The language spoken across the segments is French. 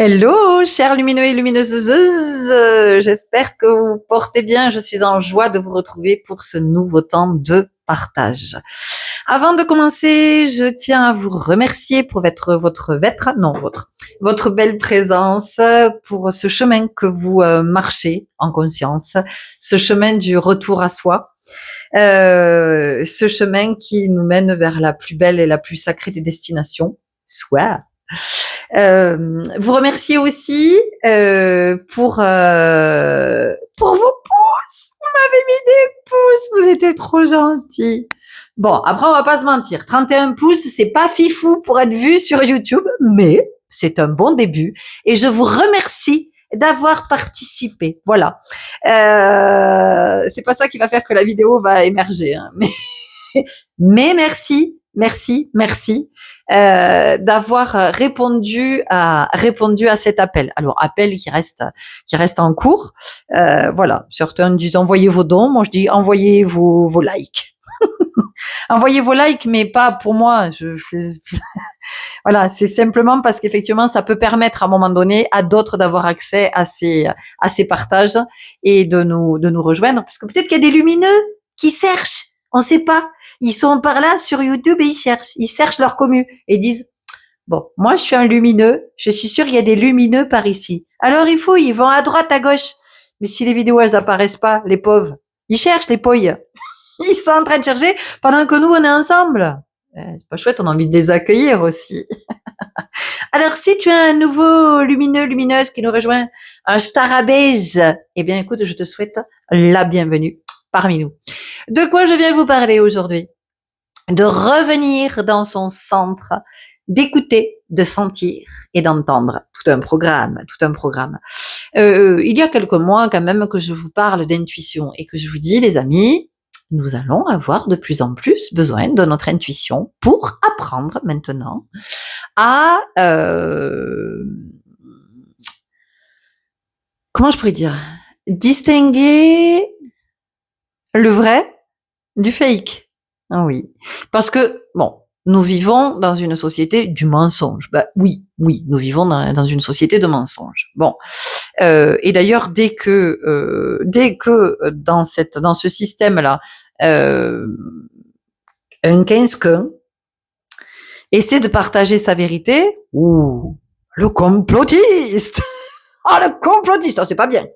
Hello, chers lumineux et lumineuses, j'espère que vous portez bien. Je suis en joie de vous retrouver pour ce nouveau temps de partage. Avant de commencer, je tiens à vous remercier pour votre belle présence, pour ce chemin que vous marchez en conscience, ce chemin du retour à soi, ce chemin qui nous mène vers la plus belle et la plus sacrée des destinations, soit. Vous remercier aussi pour vos pouces. Vous m'avez mis des pouces, vous étiez trop gentils. Bon, après on va pas se mentir, 31 pouces, c'est pas fifou pour être vu sur YouTube, mais c'est un bon début et je vous remercie d'avoir participé. Voilà. C'est pas ça qui va faire que la vidéo va émerger, hein. Mais merci d'avoir répondu à cet appel. Alors appel qui reste en cours. Voilà, certains disent envoyez vos dons, moi je dis envoyez vos likes. Envoyez vos likes, mais pas pour moi. Voilà, c'est simplement parce qu'effectivement, ça peut permettre à un moment donné à d'autres d'avoir accès à ces partages et de nous rejoindre. Parce que peut-être qu'il y a des lumineux qui cherchent. On sait pas. Ils sont par là sur YouTube et ils cherchent leur commu et disent, bon, moi je suis un lumineux, je suis sûr qu'il y a des lumineux par ici. Alors ils vont à droite, à gauche. Mais si les vidéos elles apparaissent pas, les pauvres, ils cherchent les poilles. Ils sont en train de chercher pendant que nous on est ensemble. C'est pas chouette, on a envie de les accueillir aussi. Alors si tu as un nouveau lumineux, lumineuse qui nous rejoint, un starabèse, eh bien écoute, je te souhaite la bienvenue parmi nous. De quoi je viens vous parler aujourd'hui? De revenir dans son centre, d'écouter, de sentir et d'entendre. Tout un programme. Il y a quelques mois quand même que je vous parle d'intuition et que je vous dis, les amis, nous allons avoir de plus en plus besoin de notre intuition pour apprendre maintenant à comment je pourrais dire, distinguer le vrai du fake. Ah oui, parce que bon, nous vivons dans une société du mensonge. Bah oui, nous vivons dans une société de mensonges. Bon, et d'ailleurs dès que dans ce système-là, un 15 essaie de partager sa vérité, ouh, le complotiste. Ah, le complotiste, oh, c'est pas bien.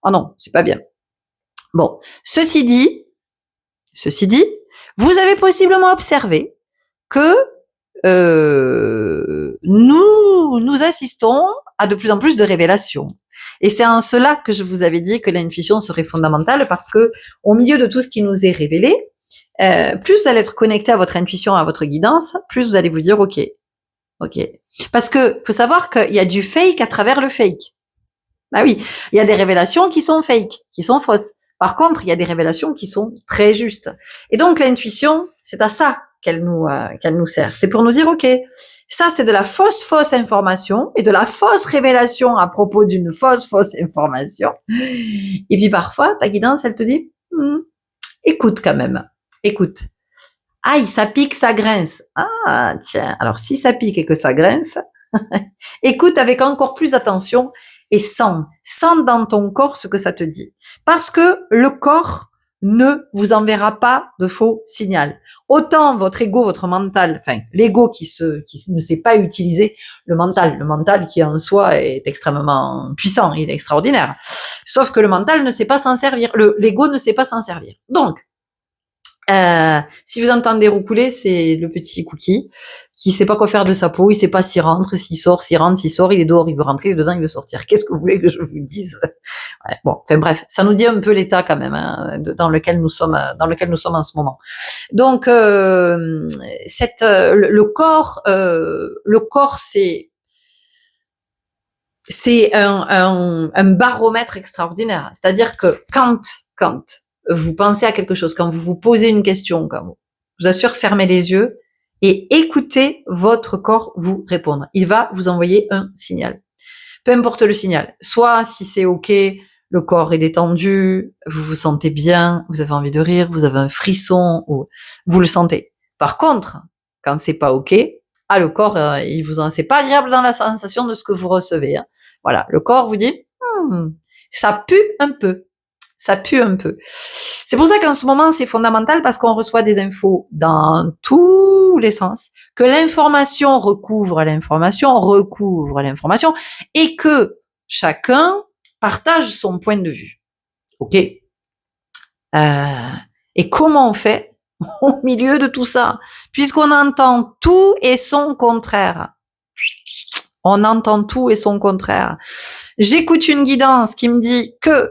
Oh non, c'est pas bien. Bon, ceci dit, vous avez possiblement observé que nous assistons à de plus en plus de révélations. Et c'est en cela que je vous avais dit que l'intuition serait fondamentale, parce que au milieu de tout ce qui nous est révélé, plus vous allez être connecté à votre intuition, à votre guidance, plus vous allez vous dire ok. Parce que faut savoir qu'il y a du fake à travers le fake. Bah oui, il y a des révélations qui sont fake, qui sont fausses. Par contre, il y a des révélations qui sont très justes. Et donc l'intuition, c'est à ça qu'elle nous sert. C'est pour nous dire ok, ça c'est de la fausse information et de la fausse révélation à propos d'une fausse information. Et puis parfois, ta guidance, elle te dit écoute quand même, écoute. Aïe, ça pique, ça grince. Ah, tiens. Alors, si ça pique et que ça grince, écoute avec encore plus attention et sens dans ton corps ce que ça te dit. Parce que le corps ne vous enverra pas de faux signal. Autant votre ego, votre mental, enfin, l'ego qui ne sait pas utiliser le mental qui en soi est extrêmement puissant, il est extraordinaire. Sauf que le mental ne sait pas s'en servir. L'ego ne sait pas s'en servir. Donc, si vous entendez roucouler, c'est le petit cookie qui sait pas quoi faire de sa peau, il sait pas s'il rentre, s'il sort, s'il rentre, s'il sort, il est dehors, il veut rentrer, il est dedans, il veut sortir. Qu'est-ce que vous voulez que je vous dise? Ouais, bon, enfin bref, ça nous dit un peu l'état quand même, hein, dans lequel nous sommes en ce moment. Donc le corps c'est un baromètre extraordinaire. C'est-à-dire que quand vous pensez à quelque chose, quand vous vous posez une question, quand je vous assure, fermez les yeux et écoutez votre corps vous répondre. Il va vous envoyer un signal. Peu importe le signal. Soit si c'est OK, le corps est détendu, vous vous sentez bien, vous avez envie de rire, vous avez un frisson, ou vous le sentez. Par contre, quand c'est pas OK, Ah, le corps, c'est pas agréable dans la sensation de ce que vous recevez. Hein. Voilà, le corps vous dit, ça pue un peu. Ça pue un peu. C'est pour ça qu'en ce moment, c'est fondamental parce qu'on reçoit des infos dans tous les sens, que l'information recouvre l'information et que chacun partage son point de vue. OK. Et comment on fait au milieu de tout ça? Puisqu'on entend tout et son contraire. On entend tout et son contraire. J'écoute une guidance qui me dit que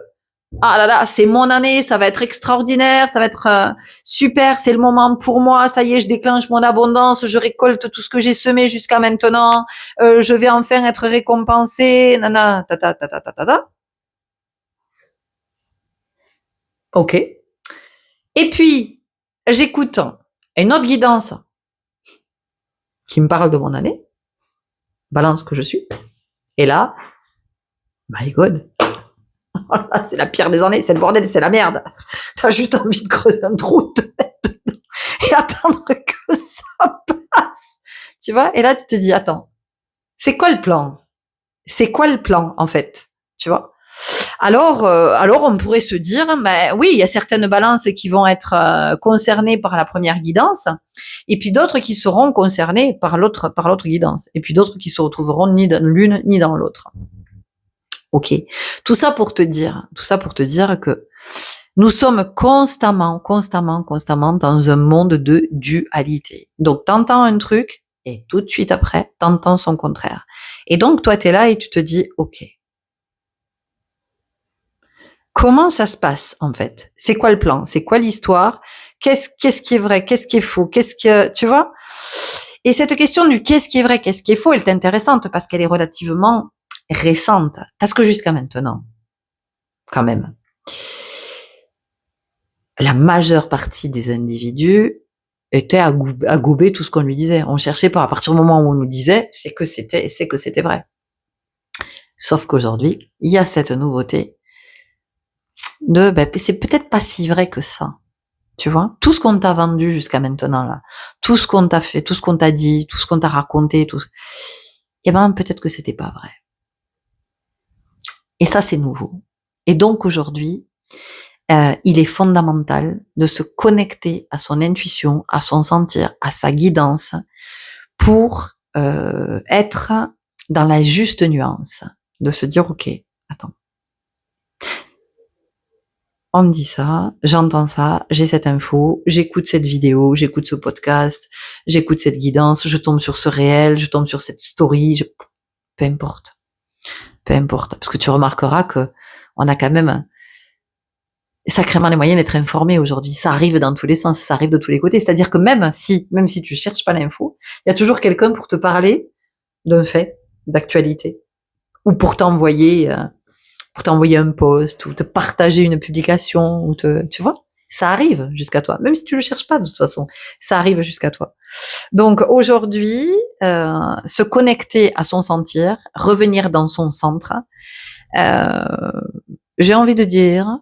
ah là là, c'est mon année, ça va être extraordinaire, ça va être super, c'est le moment pour moi, ça y est, je déclenche mon abondance, je récolte tout ce que j'ai semé jusqu'à maintenant, je vais enfin être récompensé, nana, ta. Ok. Et puis, j'écoute une autre guidance qui me parle de mon année, balance que je suis, et là, my God, c'est la pire des années, c'est le bordel, c'est la merde. T'as juste envie de creuser un trou, te mettre dedans et attendre que ça passe. Tu vois? Et là, tu te dis, attends, c'est quoi le plan? C'est quoi le plan, en fait? Tu vois? Alors, on pourrait se dire, ben oui, il y a certaines balances qui vont être concernées par la première guidance, et puis d'autres qui seront concernées par l'autre guidance, et puis d'autres qui se retrouveront ni dans l'une ni dans l'autre. Ok. Tout ça pour te dire que nous sommes constamment dans un monde de dualité. Donc, t'entends un truc et tout de suite après, t'entends son contraire. Et donc, toi, t'es là et tu te dis, ok. Comment ça se passe, en fait? C'est quoi le plan? C'est quoi l'histoire? Qu'est-ce qui est vrai? Qu'est-ce qui est faux? Tu vois? Et cette question du qu'est-ce qui est vrai? Qu'est-ce qui est faux? Elle est intéressante parce qu'elle est relativement récente. Parce que jusqu'à maintenant, quand même, la majeure partie des individus étaient à gober tout ce qu'on lui disait. On cherchait pas. À partir du moment où on nous disait, c'est que c'était vrai. Sauf qu'aujourd'hui, il y a cette nouveauté de, c'est peut-être pas si vrai que ça. Tu vois? Tout ce qu'on t'a vendu jusqu'à maintenant, là. Tout ce qu'on t'a fait, tout ce qu'on t'a dit, tout ce qu'on t'a raconté, eh ben, peut-être que c'était pas vrai. Et ça, c'est nouveau. Et donc, aujourd'hui, il est fondamental de se connecter à son intuition, à son sentir, à sa guidance pour être dans la juste nuance, de se dire ok, attends, on me dit ça, j'entends ça, j'ai cette info, j'écoute cette vidéo, j'écoute ce podcast, j'écoute cette guidance, je tombe sur ce réel, je tombe sur cette story, peu importe, parce que tu remarqueras que on a quand même sacrément les moyens d'être informé aujourd'hui. Ça arrive dans tous les sens, ça arrive de tous les côtés. C'est-à-dire que même si tu cherches pas l'info, il y a toujours quelqu'un pour te parler d'un fait, d'actualité, ou pour t'envoyer un post, ou te partager une publication, ou tu vois, ça arrive jusqu'à toi. Même si tu le cherches pas, de toute façon, ça arrive jusqu'à toi. Donc aujourd'hui, se connecter à son sentir, revenir dans son centre, j'ai envie de dire,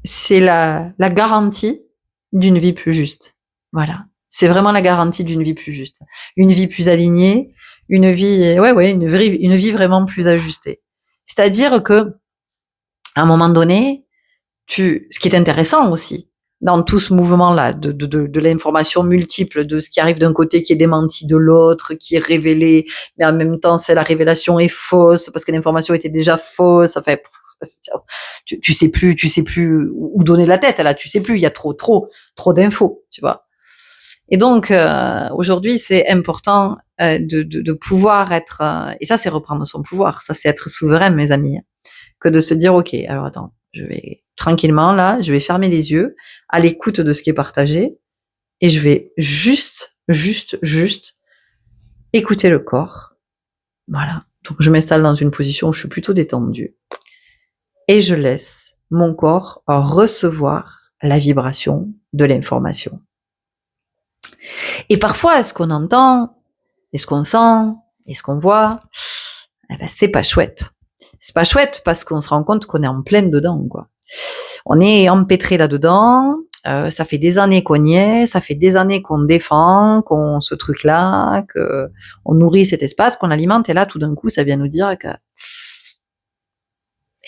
c'est la garantie d'une vie plus juste. Voilà. C'est vraiment la garantie d'une vie plus juste. Une vie plus alignée, une vie vraiment plus ajustée. C'est-à-dire que, à un moment donné, ce qui est intéressant aussi, dans tout ce mouvement-là, de l'information multiple, de ce qui arrive d'un côté qui est démenti de l'autre, qui est révélé, mais en même temps, la révélation est fausse, parce que l'information était déjà fausse, enfin, tu sais plus où donner la tête, là, tu sais plus, il y a trop d'infos, tu vois. Et donc, aujourd'hui, c'est important de pouvoir être, et ça, c'est reprendre son pouvoir, ça, c'est être souverain, mes amis, que de se dire, ok, alors attends, je vais tranquillement, là, je vais fermer les yeux, à l'écoute de ce qui est partagé, et je vais juste écouter le corps. Voilà. Donc, je m'installe dans une position où je suis plutôt détendue. Et je laisse mon corps recevoir la vibration de l'information. Et parfois, est-ce qu'on entend, est-ce qu'on sent, est-ce qu'on voit, eh ben, c'est pas chouette. C'est pas chouette parce qu'on se rend compte qu'on est en pleine dedans, quoi. On est empêtré là-dedans, Ça fait des années qu'on y est, ça fait des années qu'on défend, qu'on ce truc-là, que on nourrit cet espace, qu'on alimente, et là, tout d'un coup, ça vient nous dire que,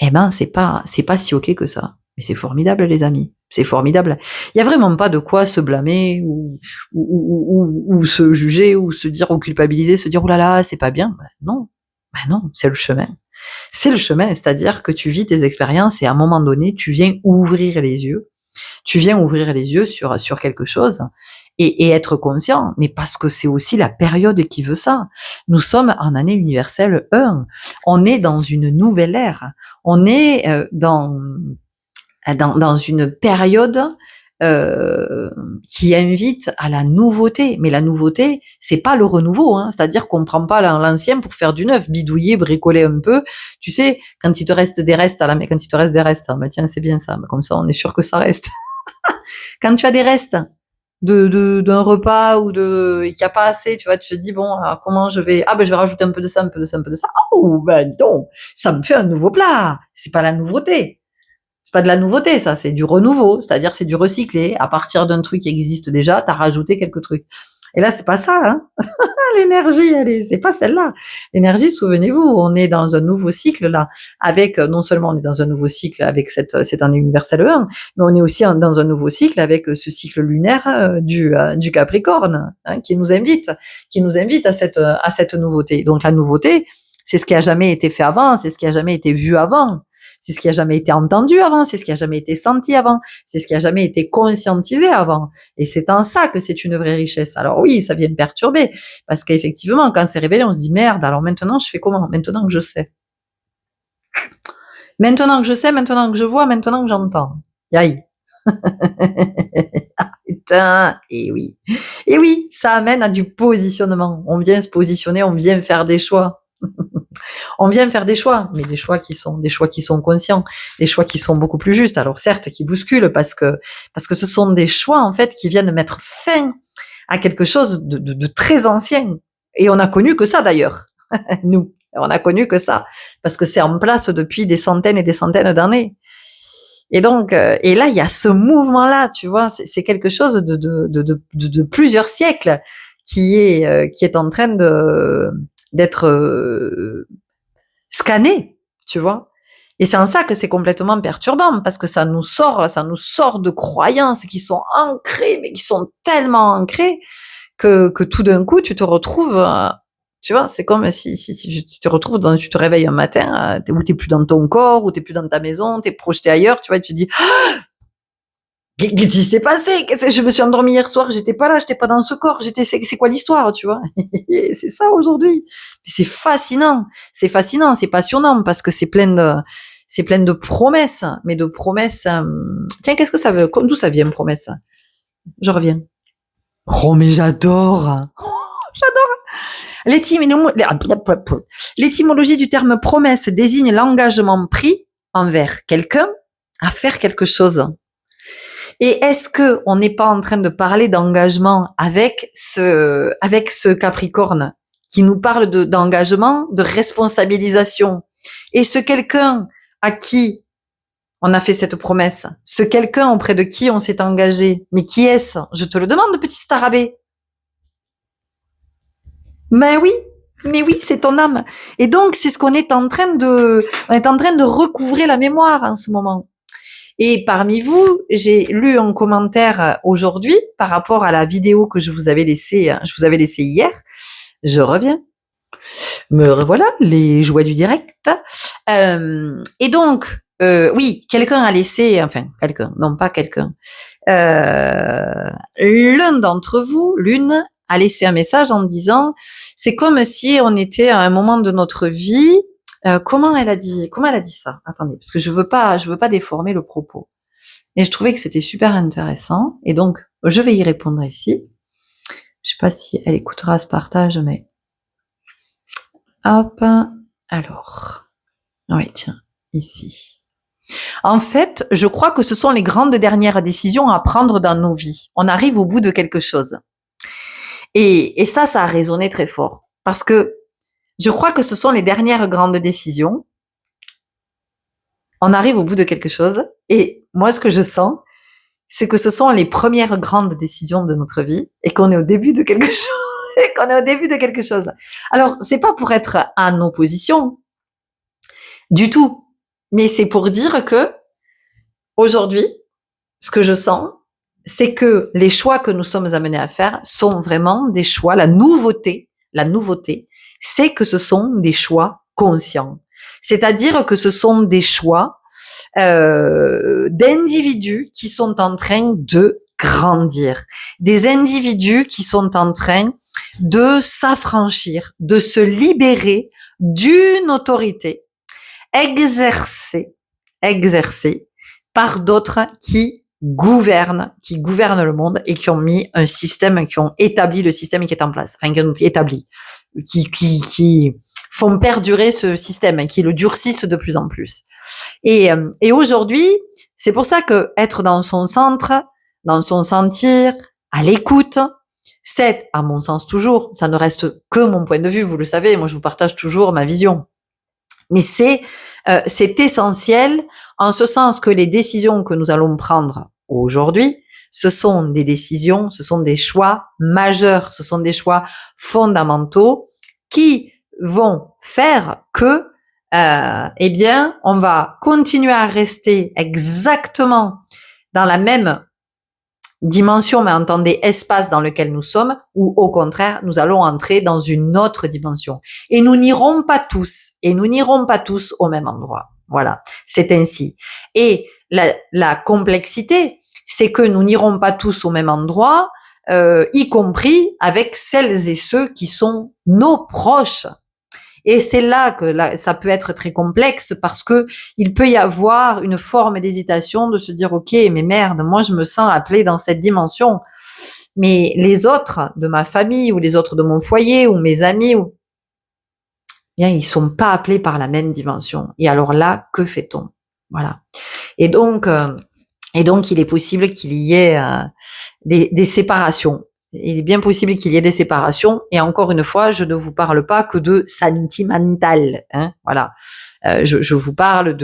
eh ben, c'est pas si ok que ça. Mais c'est formidable, les amis. C'est formidable. Il y a vraiment pas de quoi se blâmer ou se juger ou se dire ou culpabiliser, se dire oh là là, c'est pas bien. Ben non, c'est le chemin. C'est le chemin, c'est-à-dire que tu vis tes expériences et à un moment donné, tu viens ouvrir les yeux. Tu viens ouvrir les yeux sur quelque chose et être conscient, mais parce que c'est aussi la période qui veut ça. Nous sommes en année universelle 1. On est dans une nouvelle ère. On est dans une période qui invite à la nouveauté. Mais la nouveauté, c'est pas le renouveau, hein. C'est-à-dire qu'on prend pas l'ancien pour faire du neuf, bidouiller, bricoler un peu. Tu sais, quand il te reste des restes quand il te reste des restes, bah tiens, c'est bien ça. Comme ça, on est sûr que ça reste. Quand tu as des restes d'un repas ou et qu'il n'y a pas assez, tu vois, tu te dis bon, alors comment je vais, je vais rajouter un peu de ça, un peu de ça, un peu de ça. Oh, ben non, ça me fait un nouveau plat. C'est pas la nouveauté. C'est pas de la nouveauté, ça, c'est du renouveau, c'est-à-dire c'est du recyclé. À partir d'un truc qui existe déjà, t'as rajouté quelques trucs. Et là, c'est pas ça, hein. L'énergie, c'est pas celle-là. L'énergie, souvenez-vous, on est dans un nouveau cycle, là, avec, non seulement on est dans un nouveau cycle avec cette année universelle 1, mais on est aussi dans un nouveau cycle avec ce cycle lunaire du Capricorne, hein, qui nous invite à cette nouveauté. Donc, la nouveauté, c'est ce qui a jamais été fait avant, c'est ce qui a jamais été vu avant. C'est ce qui a jamais été entendu avant, c'est ce qui a jamais été senti avant, c'est ce qui a jamais été conscientisé avant. Et c'est en ça que c'est une vraie richesse. Alors oui, ça vient me perturber, parce qu'effectivement, quand c'est révélé, on se dit merde, alors maintenant je fais comment? Maintenant que je sais. Maintenant que je sais, maintenant que je vois, maintenant que j'entends. Yaï. Putain, et oui. Et oui, ça amène à du positionnement. On vient se positionner, on vient faire des choix. On vient faire des choix, mais des choix qui sont conscients, des choix qui sont beaucoup plus justes. Alors certes, qui bousculent parce que ce sont des choix en fait qui viennent mettre fin à quelque chose de très ancien. Et on a connu que ça d'ailleurs, nous. On a connu que ça parce que c'est en place depuis des centaines et des centaines d'années. Et donc, et là, il y a ce mouvement-là, tu vois, c'est quelque chose de plusieurs siècles qui est en train d'être scanné, tu vois. Et c'est en ça que c'est complètement perturbant, parce que ça nous sort de croyances qui sont ancrées, mais qui sont tellement ancrées que tout d'un coup, tu te retrouves, tu vois, c'est comme si tu te retrouves tu te réveilles un matin, où t'es plus dans ton corps, où t'es plus dans ta maison, t'es projeté ailleurs, tu vois, et tu te dis, qu'est-ce qui s'est passé? Je me suis endormie hier soir, j'étais pas là, j'étais pas dans ce corps, c'est quoi l'histoire, tu vois? C'est ça aujourd'hui. C'est fascinant, c'est passionnant parce que c'est plein de promesses, mais de promesses. Tiens, qu'est-ce que ça veut? D'où ça vient, promesse? Je reviens. Oh, mais j'adore. L'étymologie du terme promesse désigne l'engagement pris envers quelqu'un à faire quelque chose. Et est-ce que on n'est pas en train de parler d'engagement avec ce Capricorne qui nous parle d'engagement, de responsabilisation? Et ce quelqu'un à qui on a fait cette promesse, ce quelqu'un auprès de qui on s'est engagé, mais qui est-ce? Je te le demande, petit starabé. Mais oui, c'est ton âme. Et donc, c'est ce qu'on est en train de recouvrer la mémoire en ce moment. Et parmi vous, j'ai lu un commentaire aujourd'hui par rapport à la vidéo que je vous avais laissée hier. Je reviens. Me revoilà, les joies du direct. Et donc, oui, quelqu'un a laissé, enfin, non pas quelqu'un. L'un d'entre vous, l'une, a laissé un message en disant, c'est comme si on était à un moment de notre vie. Comment elle a dit ça? Attendez, parce que je veux pas déformer le propos. Et je trouvais que c'était super intéressant. Et donc, je vais y répondre ici. Je sais pas si elle écoutera ce partage, mais hop. Alors, oui, tiens, ici. En fait, je crois que ce sont les grandes dernières décisions à prendre dans nos vies. On arrive au bout de quelque chose. Et ça a résonné très fort. Parce que je crois que ce sont les dernières grandes décisions. On arrive au bout de quelque chose. Et moi, ce que je sens, c'est que ce sont les premières grandes décisions de notre vie et qu'on est au début de quelque chose. Et qu'on est au début de quelque chose. Alors, c'est pas pour être en opposition du tout, mais c'est pour dire que aujourd'hui, ce que je sens, c'est que les choix que nous sommes amenés à faire sont vraiment des choix. La nouveauté, c'est que ce sont des choix conscients. C'est-à-dire que ce sont des choix d'individus qui sont en train de grandir, des individus qui sont en train de s'affranchir, de se libérer d'une autorité exercée par d'autres qui gouvernent le monde et qui ont mis un système, qui ont établi le système qui est en place, enfin qui ont établi, qui font perdurer ce système, qui le durcissent de plus en plus. Et aujourd'hui, c'est pour ça que être dans son centre, dans son sentir, à l'écoute, c'est, à mon sens toujours, ça ne reste que mon point de vue, vous le savez, moi je vous partage toujours ma vision. Mais c'est essentiel en ce sens que les décisions que nous allons prendre aujourd'hui, ce sont des décisions, ce sont des choix majeurs, ce sont des choix fondamentaux qui vont faire que eh bien, on va continuer à rester exactement dans la même dimension, mais entendez espace dans lequel nous sommes, ou au contraire, nous allons entrer dans une autre dimension. Et nous n'irons pas tous au même endroit. Voilà, c'est ainsi. Et la complexité, c'est que nous n'irons pas tous au même endroit, y compris avec celles et ceux qui sont nos proches. Et c'est là que ça peut être très complexe parce que il peut y avoir une forme d'hésitation de se dire, OK, mais merde, moi je me sens appelée dans cette dimension. Mais les autres de ma famille ou les autres de mon foyer ou mes amis, bien, ils sont pas appelés par la même dimension. Et alors là, que fait-on? Voilà. Et donc, il est possible qu'il y ait des séparations. Il est bien possible qu'il y ait des séparations. Et encore une fois, je ne vous parle pas que de sentimental. Hein, voilà. Je vous parle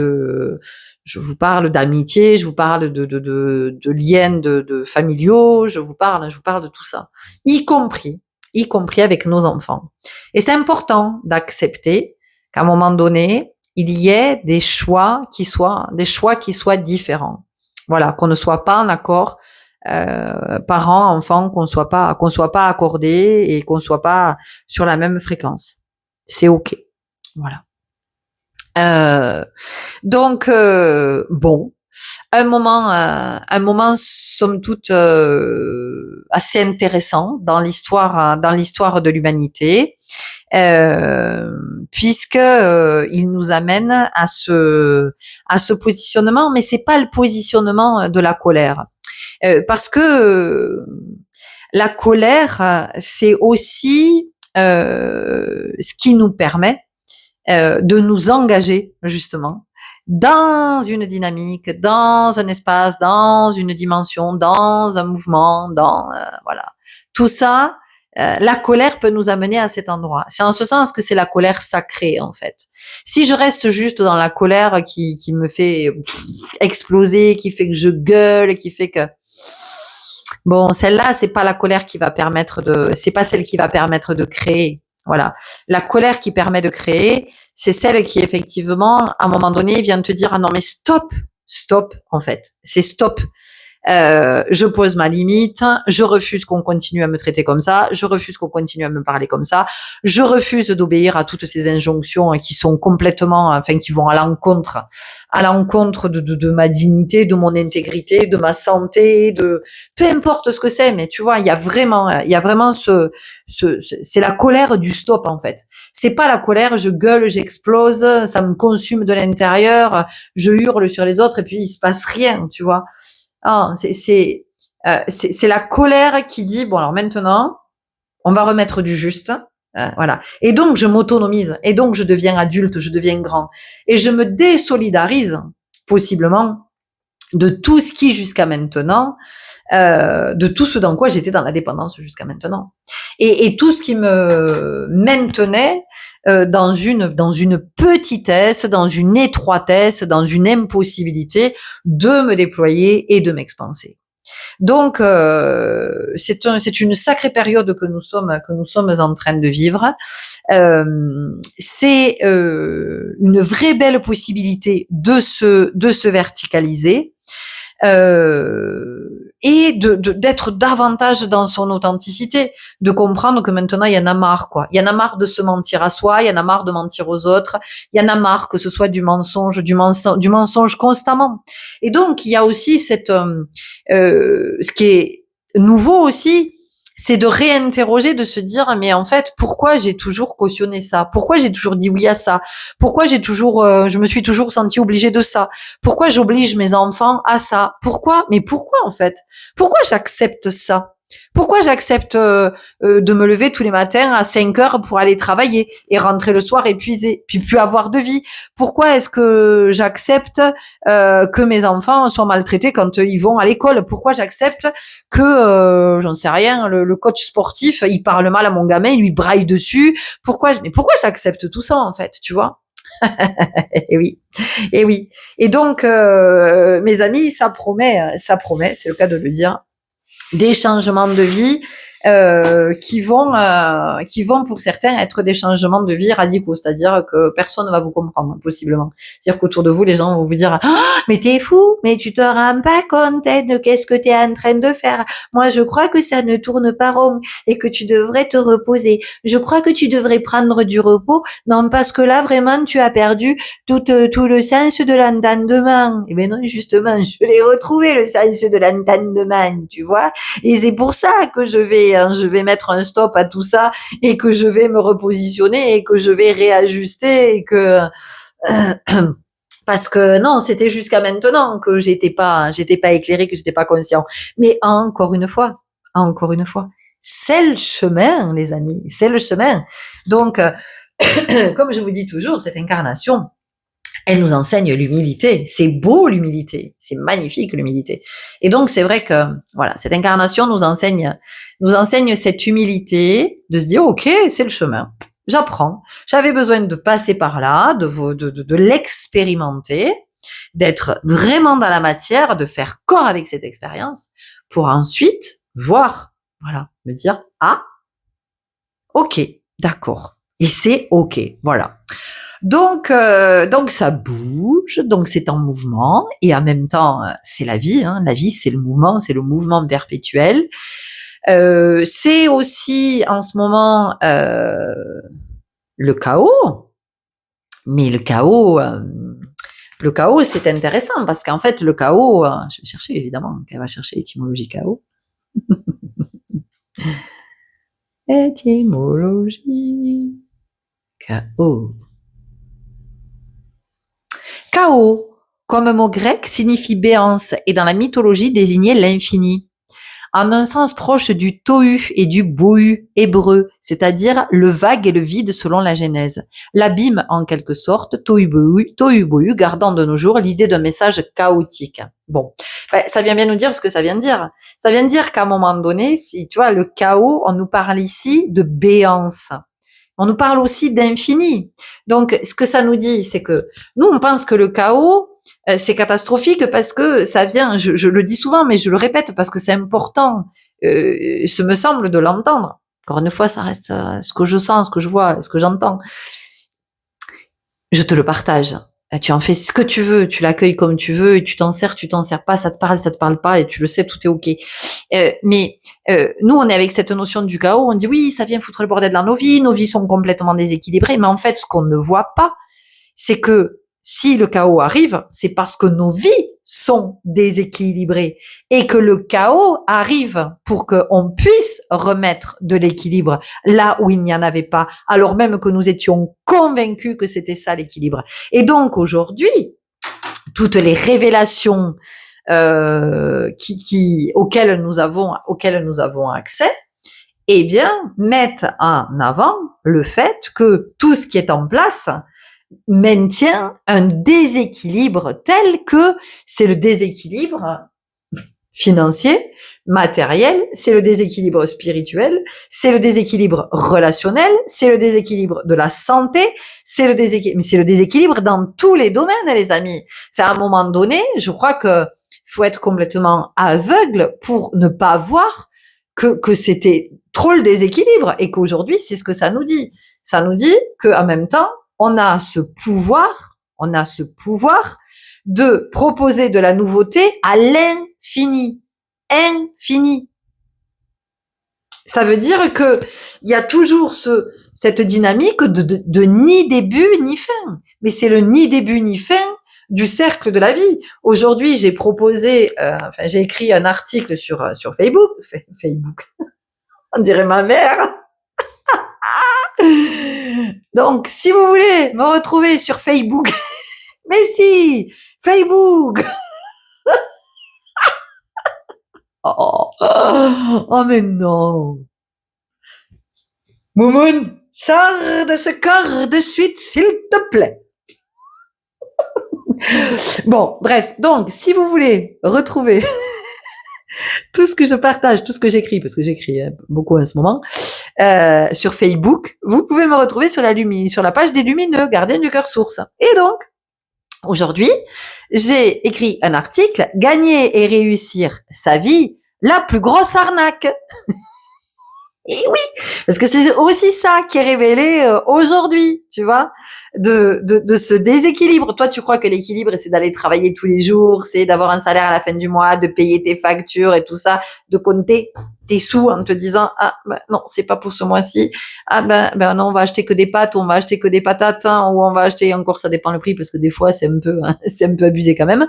d'amitié, je vous parle de liens de familiaux, je vous parle de tout ça, y compris avec nos enfants. Et c'est important d'accepter qu'à un moment donné, il y ait des choix qui soient différents. Voilà, qu'on ne soit pas en accord, parents, enfants, qu'on soit pas accordés et qu'on soit pas sur la même fréquence. C'est OK. Voilà. Donc bon, un moment somme toute assez intéressant dans l'histoire de l'humanité, puisque il nous amène à ce positionnement, mais c'est pas le positionnement de la colère, parce que la colère, c'est aussi ce qui nous permet de nous engager justement dans une dynamique, dans un espace, dans une dimension, dans un mouvement, voilà. Tout ça, la colère peut nous amener à cet endroit. C'est en ce sens que c'est la colère sacrée en fait. Si je reste juste dans la colère qui me fait exploser, qui fait que je gueule, qui fait que bon, celle-là, c'est pas la colère qui va permettre c'est pas celle qui va permettre de créer. Voilà. La colère qui permet de créer, c'est celle qui, effectivement, à un moment donné, vient te dire, ah non, mais stop, en fait. C'est stop. Je pose ma limite, je refuse qu'on continue à me traiter comme ça, je refuse qu'on continue à me parler comme ça, je refuse d'obéir à toutes ces injonctions qui sont complètement, enfin, qui vont à l'encontre de ma dignité, de mon intégrité, de ma santé, de peu importe ce que c'est, mais tu vois, il y a vraiment c'est la colère du stop en fait. C'est pas la colère, je gueule, j'explose, ça me consume de l'intérieur, je hurle sur les autres et puis il se passe rien, tu vois. Ah, c'est la colère qui dit bon alors maintenant on va remettre du juste, voilà. Et donc je m'autonomise et donc je deviens adulte, je deviens grand et je me désolidarise possiblement de tout ce qui jusqu'à maintenant, de tout ce dans quoi j'étais dans la dépendance jusqu'à maintenant et tout ce qui me maintenait dans une petitesse, dans une étroitesse, dans une impossibilité de me déployer et de m'expanser. Donc c'est une sacrée période que nous sommes en train de vivre. C'est une vraie belle possibilité de se verticaliser. Et d'être davantage dans son authenticité, de comprendre que maintenant il y en a marre, quoi. Il y en a marre de se mentir à soi, il y en a marre de mentir aux autres, il y en a marre que ce soit du mensonge constamment. Et donc il y a aussi ce qui est nouveau aussi, c'est de réinterroger, de se dire mais en fait pourquoi j'ai toujours cautionné ça, pourquoi j'ai toujours dit oui à ça, pourquoi je me suis toujours sentie obligée de ça, pourquoi j'oblige mes enfants à ça, mais pourquoi en fait, pourquoi j'accepte ça, pourquoi j'accepte de me lever tous les matins à 5 heures pour aller travailler et rentrer le soir épuisée, puis plus avoir de vie, pourquoi est-ce que j'accepte que mes enfants soient maltraités quand ils vont à l'école, pourquoi j'accepte que j'en sais rien, le coach sportif il parle mal à mon gamin, il lui braille dessus, pourquoi j'accepte tout ça en fait, tu vois? Et oui, et oui. Et donc mes amis, ça promet, c'est le cas de le dire, des changements de vie qui vont pour certains être des changements de vie radicaux, c'est-à-dire que personne ne va vous comprendre possiblement. C'est-à-dire qu'autour de vous, les gens vont vous dire oh, mais t'es fou, mais tu te rends pas compte de qu'est-ce que t'es en train de faire. Moi, je crois que ça ne tourne pas rond et que tu devrais te reposer. Je crois que tu devrais prendre du repos. Non, parce que là, vraiment, tu as perdu tout le sens de l'entendement. Eh ben non, justement, je l'ai retrouvé le sens de l'entendement, tu vois. Et c'est pour ça que je vais mettre un stop à tout ça et que je vais me repositionner et que je vais réajuster et que parce que non, c'était jusqu'à maintenant que j'étais pas éclairée, que j'étais pas conscient. Mais encore une fois, c'est le chemin, les amis, c'est le chemin. Donc, comme je vous dis toujours, cette incarnation, elle nous enseigne l'humilité. C'est beau l'humilité, c'est magnifique l'humilité. Et donc c'est vrai que voilà, cette incarnation nous enseigne cette humilité, de se dire ok, c'est le chemin. J'apprends. J'avais besoin de passer par là, de l'expérimenter, d'être vraiment dans la matière, de faire corps avec cette expérience, pour ensuite voir, voilà, me dire ah, ok, d'accord, et c'est ok, voilà. Donc ça bouge, donc c'est en mouvement et en même temps c'est la vie. Hein. La vie c'est le mouvement perpétuel. C'est aussi en ce moment le chaos, mais le chaos c'est intéressant parce qu'en fait le chaos, je vais chercher évidemment, elle va chercher l'étymologie chaos. Étymologie chaos. Chaos, comme mot grec, signifie béance et dans la mythologie désignait l'infini. En un sens proche du tohu et du bohu hébreu, c'est-à-dire le vague et le vide selon la Genèse. L'abîme en quelque sorte, tohu bohu, gardant de nos jours l'idée d'un message chaotique. Bon, ça vient bien nous dire ce que ça vient de dire. Ça vient de dire qu'à un moment donné, si tu vois le chaos, on nous parle ici de béance. On nous parle aussi d'infini. Donc, ce que ça nous dit, c'est que nous, on pense que le chaos, c'est catastrophique parce que ça vient, je le dis souvent, mais je le répète parce que c'est important, ce me semble de l'entendre. Encore une fois, ça reste ce que je sens, ce que je vois, ce que j'entends. Je te le partage. Tu en fais ce que tu veux, tu l'accueilles comme tu veux, et tu t'en sers pas, ça te parle pas, et tu le sais, tout est ok. Mais nous, on est avec cette notion du chaos, on dit oui, ça vient foutre le bordel dans nos vies sont complètement déséquilibrées, mais en fait, ce qu'on ne voit pas, c'est que si le chaos arrive, c'est parce que nos vies sont déséquilibrées et que le chaos arrive pour qu'on puisse remettre de l'équilibre là où il n'y en avait pas, alors même que nous étions convaincus que c'était ça l'équilibre. Et donc aujourd'hui, toutes les révélations auxquelles nous avons accès, eh bien, mettent en avant le fait que tout ce qui est en place maintient un déséquilibre tel que c'est le déséquilibre financier, matériel, c'est le déséquilibre spirituel, c'est le déséquilibre relationnel, c'est le déséquilibre de la santé, c'est le déséquilibre dans tous les domaines, les amis. Enfin, à un moment donné, je crois que faut être complètement aveugle pour ne pas voir que c'était trop le déséquilibre et qu'aujourd'hui, c'est ce que ça nous dit. Ça nous dit qu'en même temps, on a ce pouvoir de proposer de la nouveauté à l'infini. Infini. Ça veut dire que il y a toujours cette dynamique de ni début ni fin. Mais c'est le ni début ni fin du cercle de la vie. Aujourd'hui, j'ai proposé, j'ai écrit un article sur Facebook. Facebook. On dirait ma mère. Donc, si vous voulez me retrouver sur Facebook, mais si, Facebook. Oh, oh mais non. Moumoun, sors de ce corps de suite, s'il te plaît. Bon, bref, donc, si vous voulez retrouver tout ce que je partage, tout ce que j'écris, parce que j'écris beaucoup en ce moment, sur Facebook, vous pouvez me retrouver sur la page des Lumineux, Gardiens du Cœur Source. Et donc, aujourd'hui, j'ai écrit un article, Gagner et réussir sa vie, la plus grosse arnaque. Et oui, parce que c'est aussi ça qui est révélé aujourd'hui, tu vois, de ce déséquilibre. Toi, tu crois que l'équilibre, c'est d'aller travailler tous les jours, c'est d'avoir un salaire à la fin du mois, de payer tes factures et tout ça, de compter tes sous en te disant non, c'est pas pour ce mois-ci. Non, on va acheter que des pâtes, ou on va acheter que des patates, hein, ou on va acheter encore, ça dépend le prix parce que des fois c'est un peu abusé quand même.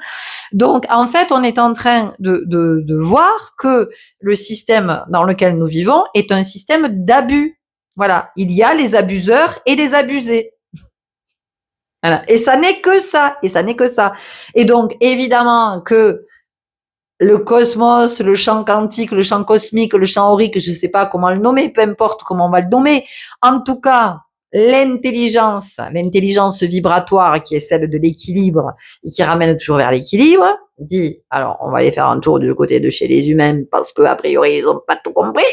Donc en fait, on est en train de voir que le système dans lequel nous vivons est un système d'abus. Voilà, il y a les abuseurs et les abusés. Voilà. Et ça n'est que ça. Et donc, évidemment que le cosmos, le champ quantique, le champ cosmique, le champ aurique, je ne sais pas comment le nommer, peu importe comment on va le nommer. En tout cas, l'intelligence vibratoire qui est celle de l'équilibre et qui ramène toujours vers l'équilibre, dit, alors on va aller faire un tour du côté de chez les humains parce que a priori ils ont pas tout compris.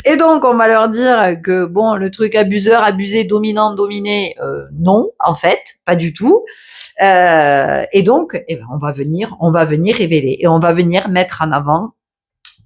Et donc on va leur dire que bon, le truc abuseur, abusé, dominant, dominé, non, en fait, pas du tout. Et donc, on va venir révéler et on va venir mettre en avant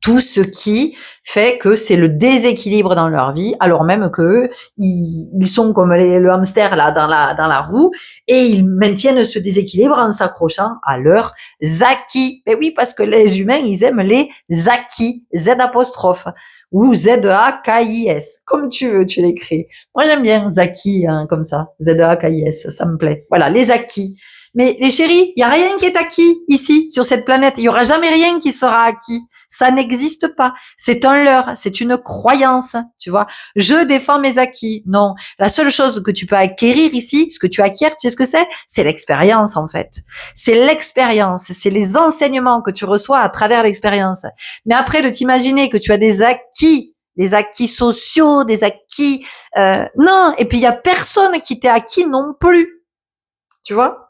tout ce qui fait que c'est le déséquilibre dans leur vie, alors même que ils sont comme le hamster là dans la roue et ils maintiennent ce déséquilibre en s'accrochant à leurs acquis. Mais oui, parce que les humains, ils aiment les acquis, Z apostrophe ou Z-A-K-I-S, comme tu veux, tu l'écris. Moi, j'aime bien Zaki, hein, comme ça, Z-A-K-I-S, ça me plaît. Voilà, les acquis. Mais les chéris, il y a rien qui est acquis ici, sur cette planète. Il y aura jamais rien qui sera acquis. Ça n'existe pas. C'est un leurre. C'est une croyance. Tu vois. Je défends mes acquis. Non. La seule chose que tu peux acquérir ici, ce que tu acquiers, tu sais ce que c'est? C'est l'expérience, en fait. C'est l'expérience. C'est les enseignements que tu reçois à travers l'expérience. Mais après, de t'imaginer que tu as des acquis sociaux, des acquis, non. Et puis, il y a personne qui t'est acquis non plus. Tu vois?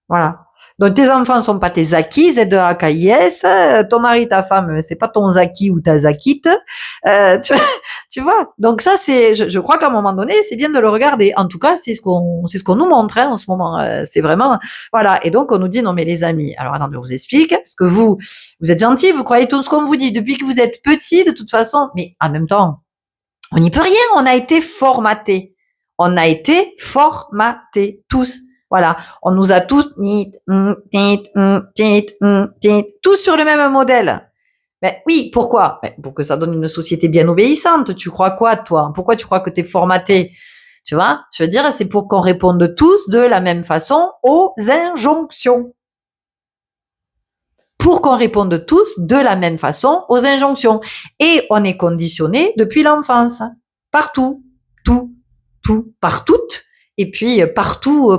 Voilà. Donc tes enfants sont pas tes acquis, Z-A-K-I-S, ton mari, ta femme, c'est pas ton zaki ou ta zakite, tu vois. Donc ça c'est, je crois qu'à un moment donné, c'est bien de le regarder. En tout cas, c'est ce qu'on nous montre en ce moment. C'est vraiment, voilà. Et donc on nous dit non mais les amis, alors attendez, je vous explique, parce que vous êtes gentils, vous croyez tout ce qu'on vous dit depuis que vous êtes petits de toute façon, mais en même temps, on n'y peut rien. On a été formatés, tous. Voilà, on nous a tous tous sur le même modèle. Mais oui, pourquoi? Pour que ça donne une société bien obéissante. Tu crois quoi, toi? Pourquoi tu crois que t'es formaté? Tu vois? Je veux dire, c'est pour qu'on réponde tous de la même façon aux injonctions. Pour qu'on réponde tous de la même façon aux injonctions. Et on est conditionné depuis l'enfance. Partout. Tout. Partout. Et puis partout,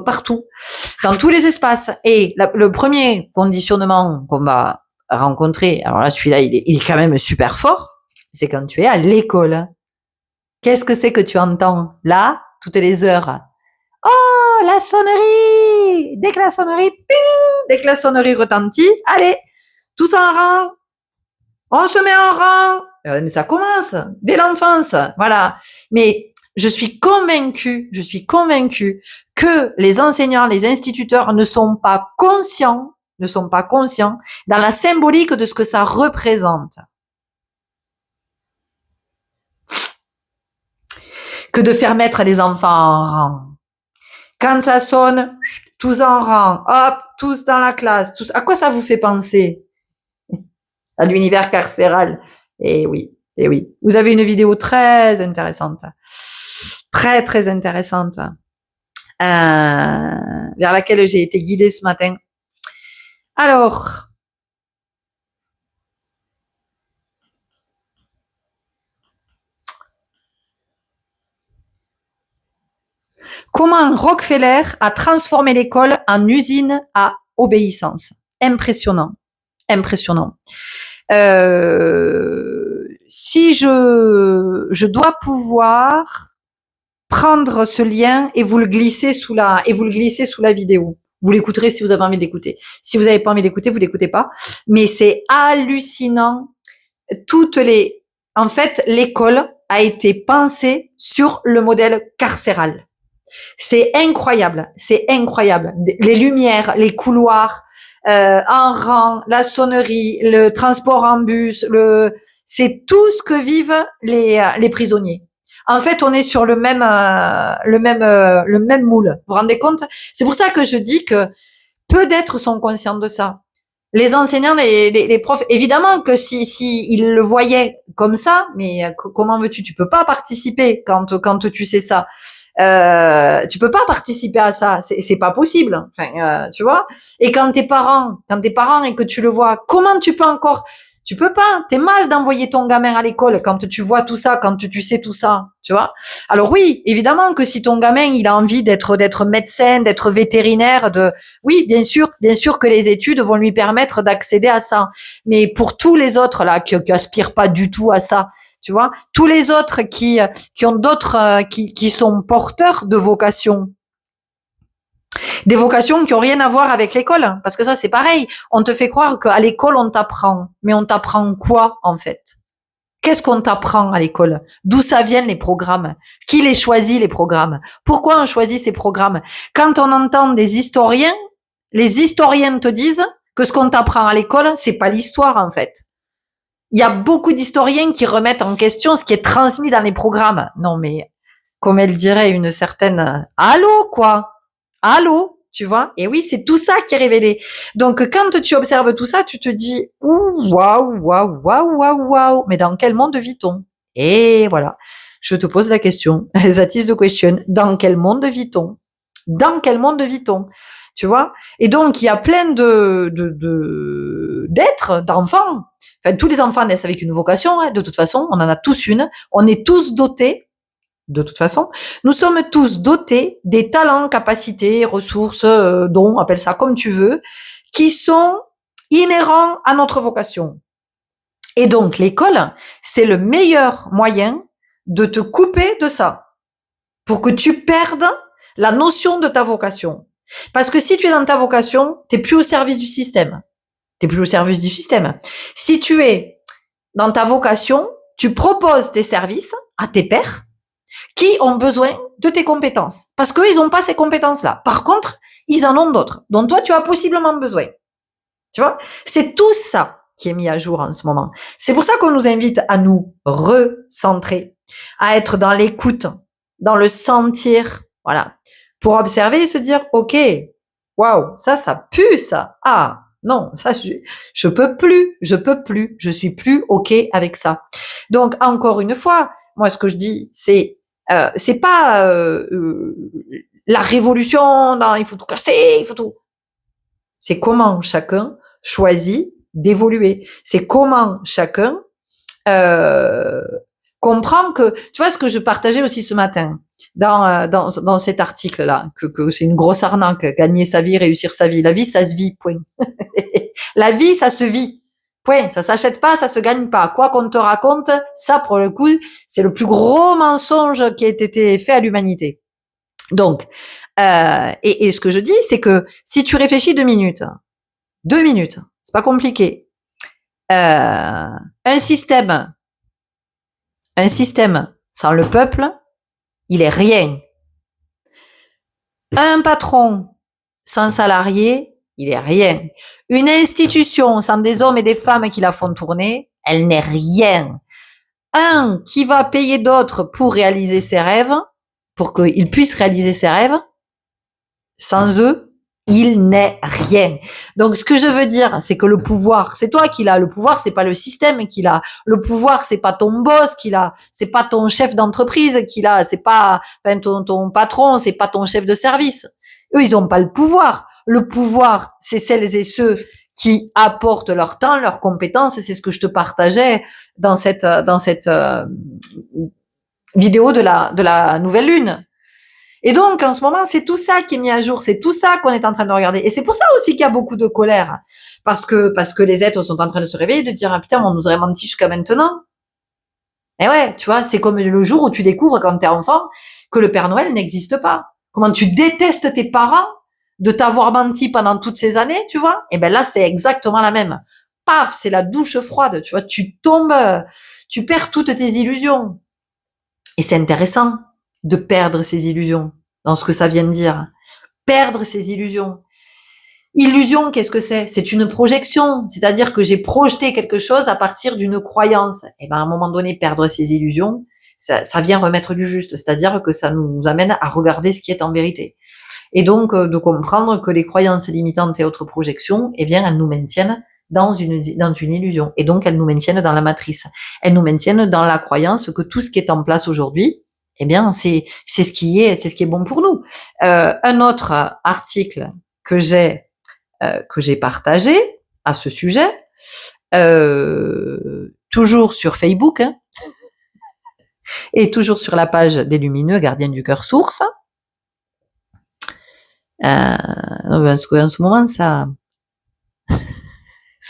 dans tous les espaces. Et le premier conditionnement qu'on va rencontrer, alors là, celui-là, il est quand même super fort, c'est quand tu es à l'école. Qu'est-ce que c'est que tu entends là, toutes les heures? Oh, la sonnerie! Dès que la sonnerie retentit, allez, tous en rang, on se met en rang. Mais ça commence dès l'enfance, voilà. Mais je suis convaincue que les enseignants, les instituteurs ne sont pas conscients ne sont pas conscients dans la symbolique de ce que ça représente. Que de faire mettre les enfants en rang. Quand ça sonne, tous en rang, hop, tous dans la classe, tous. À quoi ça vous fait penser? À l'univers carcéral. Eh oui, eh oui. Vous avez une vidéo très intéressante. Très, très intéressante. Vers laquelle j'ai été guidée ce matin. Alors, comment Rockefeller a transformé l'école en usine à obéissance. Impressionnant. Impressionnant. Si je dois pouvoir prendre ce lien et vous le glisser sous la vidéo. Vous l'écouterez si vous avez envie de l'écouter. Si vous n'avez pas envie de l'écouter, vous l'écoutez pas. Mais c'est hallucinant. En fait, l'école a été pensée sur le modèle carcéral. C'est incroyable. C'est incroyable. Les lumières, les couloirs, en rang, la sonnerie, le transport en bus, c'est tout ce que vivent les prisonniers. En fait, on est sur le même moule. Vous vous rendez compte? C'est pour ça que je dis que peu d'êtres sont conscients de ça. Les enseignants, les profs, évidemment que si ils le voyaient comme ça, mais comment veux-tu? Tu peux pas participer quand tu sais ça. Tu peux pas participer à ça, c'est pas possible. Enfin, tu vois. Et quand t'es parent et que tu le vois, comment tu peux encore? Tu peux pas. T'es mal d'envoyer ton gamin à l'école quand tu vois tout ça, quand tu sais tout ça, tu vois. Alors oui, évidemment que si ton gamin il a envie d'être médecin, d'être vétérinaire, oui, bien sûr que les études vont lui permettre d'accéder à ça. Mais pour tous les autres là qui aspirent pas du tout à ça, tu vois, tous les autres qui ont d'autres qui sont porteurs de vocations. Des vocations qui ont rien à voir avec l'école. Parce que ça, c'est pareil. On te fait croire qu'à l'école, on t'apprend. Mais on t'apprend quoi, en fait? Qu'est-ce qu'on t'apprend à l'école? D'où ça vient les programmes? Qui les choisit, les programmes? Pourquoi on choisit ces programmes? Quand on entend des historiens, les historiens te disent que ce qu'on t'apprend à l'école, c'est pas l'histoire, en fait. Il y a beaucoup d'historiens qui remettent en question ce qui est transmis dans les programmes. Non, mais, comme elle dirait une certaine, allô, quoi? Allô, tu vois? Et oui, c'est tout ça qui est révélé. Donc, quand tu observes tout ça, tu te dis, ouh, waouh, waouh, waouh, waouh, waouh. Mais dans quel monde vit-on? Et voilà. Je te pose la question. That is the question. Dans quel monde vit-on? Dans quel monde vit-on? Tu vois? Et donc, il y a plein d'êtres, d'enfants. Enfin, tous les enfants naissent avec une vocation, hein. De toute façon, on en a tous une. On est tous dotés. De toute façon, nous sommes tous dotés des talents, capacités, ressources, dons, appelle ça comme tu veux, qui sont inhérents à notre vocation. Et donc, l'école, c'est le meilleur moyen de te couper de ça, pour que tu perdes la notion de ta vocation. Parce que si tu es dans ta vocation, t'es plus au service du système. T'es plus au service du système. Si tu es dans ta vocation, tu proposes tes services à tes pairs, qui ont besoin de tes compétences. Parce qu'eux, ils n'ont pas ces compétences-là. Par contre, ils en ont d'autres, dont toi, tu as possiblement besoin. Tu vois? C'est tout ça qui est mis à jour en ce moment. C'est pour ça qu'on nous invite à nous recentrer, à être dans l'écoute, dans le sentir, voilà, pour observer et se dire, OK, waouh, ça pue, ça. Ah, non, ça, je peux plus, je suis plus OK avec ça. Donc, encore une fois, moi, ce que je dis, c'est pas la révolution, non, il faut tout casser, il faut tout. C'est comment chacun choisit d'évoluer. C'est comment chacun comprend que, tu vois, ce que je partageais aussi ce matin dans cet article-là, que c'est une grosse arnaque, gagner sa vie, réussir sa vie. La vie, ça se vit, point. La vie, ça se vit. Point. Ça s'achète pas, ça se gagne pas. Quoi qu'on te raconte, ça, pour le coup, c'est le plus gros mensonge qui ait été fait à l'humanité. Donc, et ce que je dis, c'est que si tu réfléchis 2 minutes, c'est pas compliqué. Un système sans le peuple, il est rien. Un patron sans salarié, il est rien. Une institution sans des hommes et des femmes qui la font tourner, elle n'est rien. Un qui va payer d'autres pour réaliser ses rêves, pour qu'il puisse réaliser ses rêves, sans eux, il n'est rien. Donc, ce que je veux dire, c'est que le pouvoir, c'est toi qui l'as. Le pouvoir, c'est pas le système qui l'a. Le pouvoir, c'est pas ton boss qui l'a. C'est pas ton chef d'entreprise qui l'a. C'est pas, enfin, ton patron, c'est pas ton chef de service. Eux, ils ont pas le pouvoir. Le pouvoir, c'est celles et ceux qui apportent leur temps, leurs compétences. Et c'est ce que je te partageais dans cette vidéo de la nouvelle lune. Et donc, en ce moment, c'est tout ça qui est mis à jour, c'est tout ça qu'on est en train de regarder. Et c'est pour ça aussi qu'il y a beaucoup de colère. Parce que les êtres sont en train de se réveiller, de dire, ah putain, on nous aurait menti jusqu'à maintenant. Et ouais, tu vois, c'est comme le jour où tu découvres, quand t'es enfant, que le Père Noël n'existe pas. Comment tu détestes tes parents de t'avoir menti pendant toutes ces années, tu vois. Et ben là, c'est exactement la même. Paf, c'est la douche froide, tu vois. Tu tombes, tu perds toutes tes illusions. Et c'est intéressant de perdre ses illusions, dans ce que ça vient de dire. Perdre ses illusions. Illusion, qu'est-ce que c'est? C'est une projection, c'est-à-dire que j'ai projeté quelque chose à partir d'une croyance. Et ben à un moment donné, perdre ses illusions, ça vient remettre du juste, c'est-à-dire que ça nous amène à regarder ce qui est en vérité. Et donc de comprendre que les croyances limitantes et autres projections, eh bien elles nous maintiennent dans une illusion. Et donc elles nous maintiennent dans la matrice. Elles nous maintiennent dans la croyance que tout ce qui est en place aujourd'hui, eh bien, c'est ce qui est bon pour nous. Un autre article que j'ai partagé à ce sujet, toujours sur Facebook, hein, et toujours sur la page des Lumineux, Gardiens du Cœur Source. Parce qu'en ce moment, ça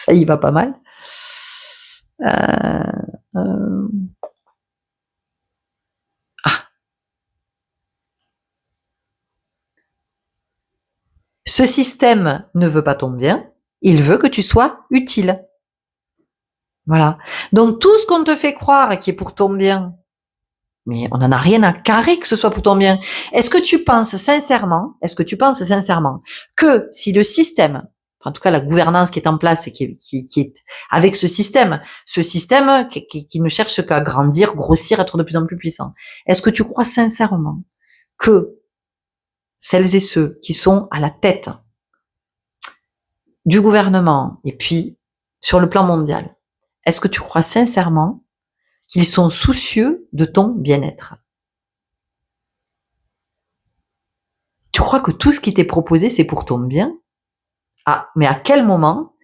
y va pas mal. Ce système ne veut pas ton bien, il veut que tu sois utile. Voilà. Donc tout ce qu'on te fait croire qui est pour ton bien, mais on n'en a rien à carrer que ce soit pour ton bien. Est-ce que tu penses sincèrement que si le système, en tout cas la gouvernance qui est en place et qui est avec ce système qui ne cherche qu'à grandir, grossir, être de plus en plus puissant, est-ce que tu crois sincèrement que celles et ceux qui sont à la tête du gouvernement et puis sur le plan mondial, est-ce que tu crois sincèrement qu'ils sont soucieux de ton bien-être? Tu crois que tout ce qui t'est proposé, c'est pour ton bien? Ah, mais à quel moment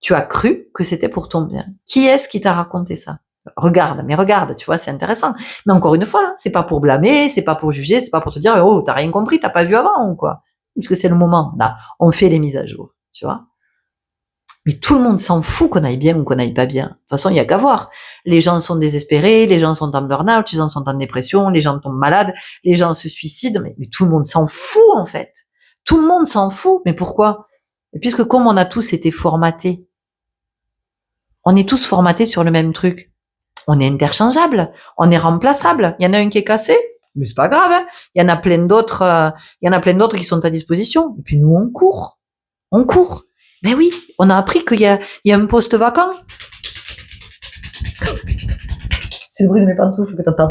tu as cru que c'était pour ton bien? Qui est-ce qui t'a raconté ça? Regarde, tu vois, c'est intéressant. Mais encore une fois, c'est pas pour blâmer, c'est pas pour juger, c'est pas pour te dire, oh, t'as rien compris, t'as pas vu avant ou quoi? Puisque c'est le moment, là, on fait les mises à jour, tu vois. Mais tout le monde s'en fout qu'on aille bien ou qu'on aille pas bien. De toute façon, il y a qu'à voir. Les gens sont désespérés, les gens sont en burn-out, les gens sont en dépression, les gens tombent malades, les gens se suicident, mais tout le monde s'en fout, en fait. Tout le monde s'en fout. Mais pourquoi? Puisque comme on a tous été formatés, on est tous formatés sur le même truc. On est interchangeable, on est remplaçable. Il y en a un qui est cassé, mais c'est pas grave, hein. Il y en a plein d'autres, qui sont à disposition. Et puis nous, on court. Ben oui, on a appris qu'il y a un poste vacant. C'est le bruit de mes pantoufles que t'entends.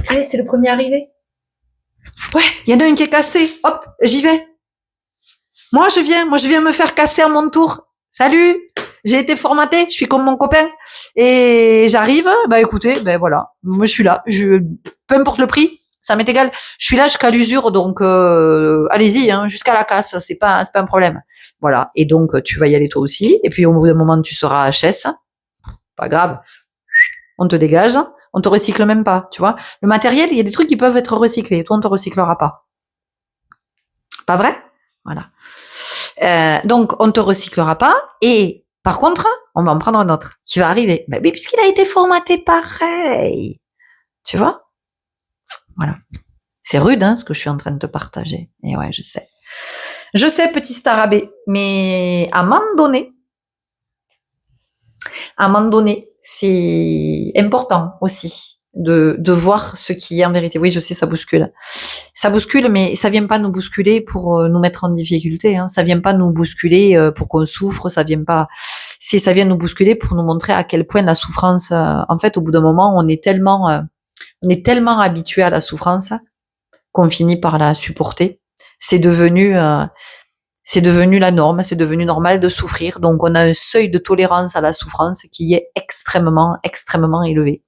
Allez, c'est le premier arrivé. Ouais, il y en a un qui est cassé. Hop, j'y vais. Moi, je viens me faire casser à mon tour. Salut, j'ai été formaté, je suis comme mon copain. Et j'arrive, bah écoutez, ben voilà, moi je suis là. Peu importe le prix, ça m'est égal. Je suis là jusqu'à l'usure, donc allez-y, hein, jusqu'à la casse, c'est pas un problème. Voilà. Et donc tu vas y aller toi aussi. Et puis au bout d'un moment, tu seras HS. Pas grave. On te dégage. On te recycle même pas, tu vois. Le matériel, il y a des trucs qui peuvent être recyclés. Toi, on te recyclera pas. Pas vrai? Voilà. Donc on te recyclera pas. Et par contre, on va en prendre un autre qui va arriver. Mais puisqu'il a été formaté pareil. Tu vois? Voilà. C'est rude, hein, ce que je suis en train de te partager. Et ouais, je sais. Je sais, petit starabé. Mais à un moment donné, c'est important aussi de voir ce qui est en vérité. Oui, je sais, ça bouscule. Ça bouscule, mais ça vient pas nous bousculer pour nous mettre en difficulté. Hein. Ça vient pas nous bousculer pour qu'on souffre. Ça vient pas. Ça vient nous bousculer pour nous montrer à quel point la souffrance. En fait, au bout d'un moment, on est tellement habitué à la souffrance qu'on finit par la supporter. C'est devenu la norme. C'est devenu normal de souffrir. Donc, on a un seuil de tolérance à la souffrance qui est extrêmement, extrêmement élevé.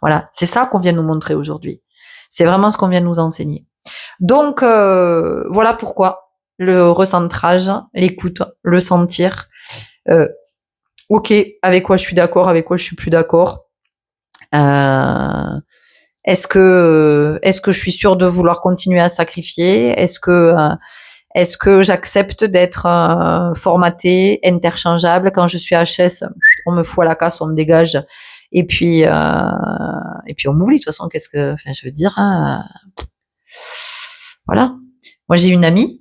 Voilà, c'est ça qu'on vient nous montrer aujourd'hui. C'est vraiment ce qu'on vient nous enseigner. Donc, voilà pourquoi le recentrage, l'écoute, le sentir. Ok, avec quoi je suis d'accord, avec quoi je suis plus d'accord. Est-ce que je suis sûre de vouloir continuer à sacrifier? Est-ce que j'accepte d'être formatée, interchangeable? Quand je suis HS, on me fout à la casse, on me dégage, et puis on m'oublie. De toute façon, je veux dire, hein, voilà. Moi, j'ai une amie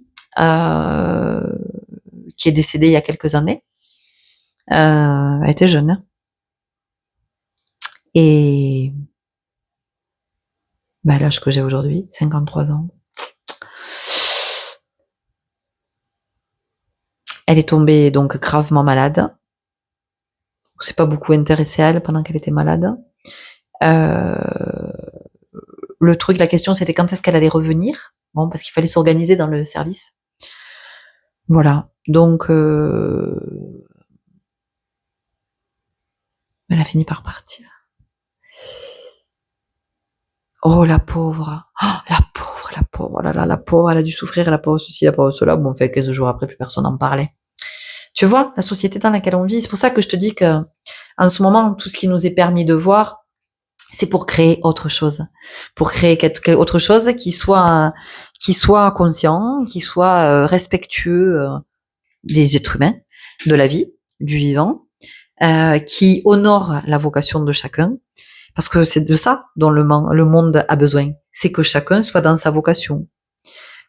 qui est décédée il y a quelques années. Elle était jeune, hein, et l'âge que j'ai aujourd'hui, 53 ans. Elle est tombée donc gravement malade. On s'est pas beaucoup intéressé à elle pendant qu'elle était malade. Le truc, la question, c'était quand est-ce qu'elle allait revenir. Bon, parce qu'il fallait s'organiser dans le service. Voilà. Donc, elle a fini par partir. Oh, la pauvre. Oh, la pauvre, la pauvre. Oh là là, la pauvre, elle a dû souffrir, la pauvre ceci, la pauvre cela. Bon, 15 jours après, plus personne n'en parlait. Tu vois, la société dans laquelle on vit, c'est pour ça que je te dis que, en ce moment, tout ce qui nous est permis de voir, c'est pour créer autre chose. Pour créer autre chose qui soit conscient, qui soit respectueux des êtres humains, de la vie, du vivant, qui honore la vocation de chacun. Parce que c'est de ça dont le monde a besoin. C'est que chacun soit dans sa vocation.